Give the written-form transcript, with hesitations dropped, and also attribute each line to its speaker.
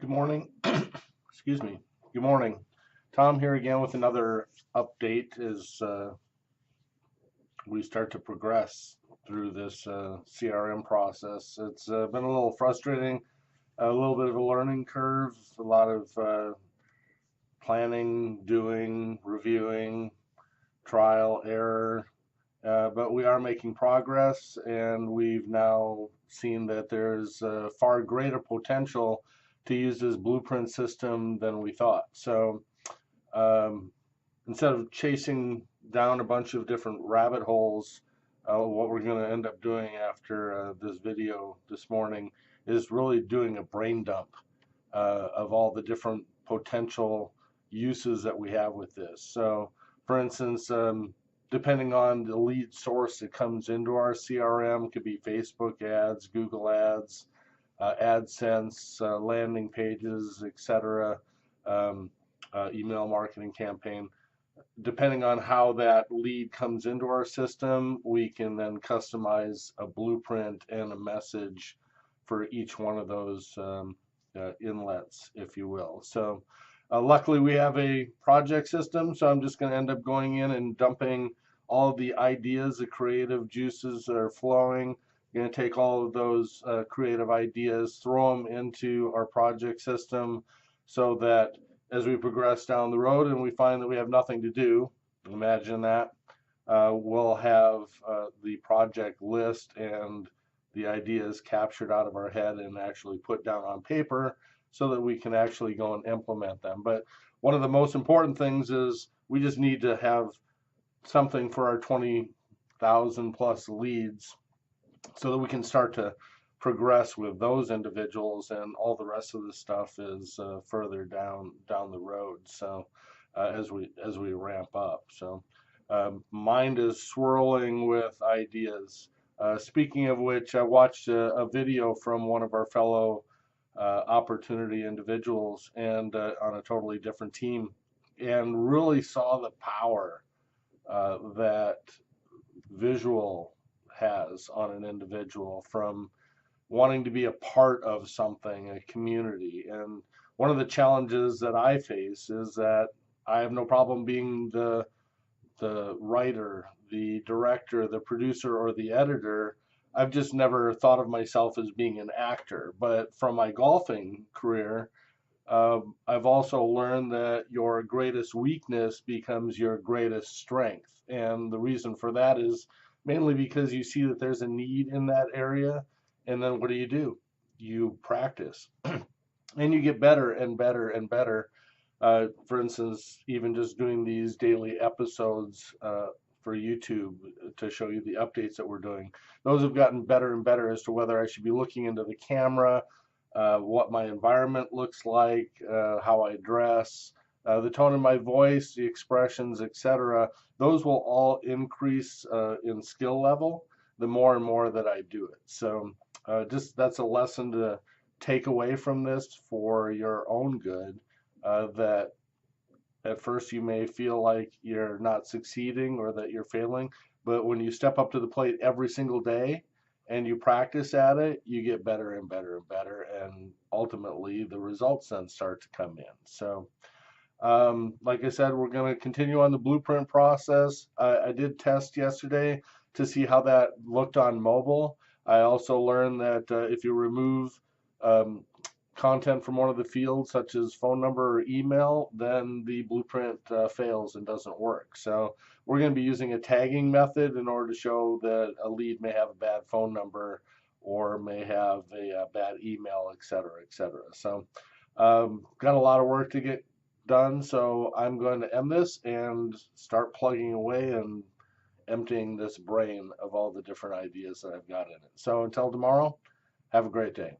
Speaker 1: Good morning. Excuse me. Good morning. Tom here again with another update as we start to progress through this CRM process. It's been a little frustrating, a little bit of a learning curve, a lot of planning, doing, reviewing, trial, error, but we are making progress, and we've now seen that there's far greater potential to use this blueprint system than we thought. So um, instead of chasing down a bunch of different rabbit holes, what we're going to end up doing after this video this morning is really doing a brain dump of all the different potential uses that we have with this. So, for instance, depending on the lead source that comes into our CRM, could be Facebook ads, Google ads, AdSense, landing pages, etc., email marketing campaign. Depending on how that lead comes into our system, we can then customize a blueprint and a message for each one of those inlets, if you will. So luckily we have a project system, so I'm just going to end up going in and dumping all of the ideas, the creative juices that are flowing. I'm going to take all of those creative ideas, throw them into our project system so that as we progress down the road and we find that we have nothing to do, imagine that, we'll have the project list and the ideas captured out of our head and actually put down on paper so that we can actually go and implement them. But one of the most important things is we just need to have something for our 20,000 plus leads so that we can start to progress with those individuals, and all the rest of the stuff is further down the road. So as we ramp up, so mind is swirling with ideas. Speaking of which, I watched a video from one of our fellow opportunity individuals, and on a totally different team, and really saw the power that visual has on an individual, from wanting to be a part of something, a community. And one of the challenges that I face is that I have no problem being the writer, the director, the producer, or the editor. I've just never thought of myself as being an actor. But from my golfing career, I've also learned that your greatest weakness becomes your greatest strength. And the reason for that is mainly because you see that there's a need in that area. And then what do? You practice and you get better and better and better. For instance, even just doing these daily episodes for YouTube to show you the updates that we're doing, those have gotten better and better as to whether I should be looking into the camera, what my environment looks like, how I dress, the tone of my voice, the expressions, etc. Those will all increase in skill level the more and more that I do it. So just that's a lesson to take away from this for your own good, that at first you may feel like you're not succeeding or that you're failing, but when you step up to the plate every single day and you practice at it, you get better and better and better, and ultimately the results then start to come in. So like I said, we're going to continue on the blueprint process. I did test yesterday to see how that looked on mobile. I also learned that if you remove um, content from one of the fields, such as phone number or email, then the blueprint fails and doesn't work. So we're going to be using a tagging method in order to show that a lead may have a bad phone number or may have a bad email, et cetera, et cetera. So got a lot of work to get done, so I'm going to end this and start plugging away and emptying this brain of all the different ideas that I've got in it. So until tomorrow, have a great day.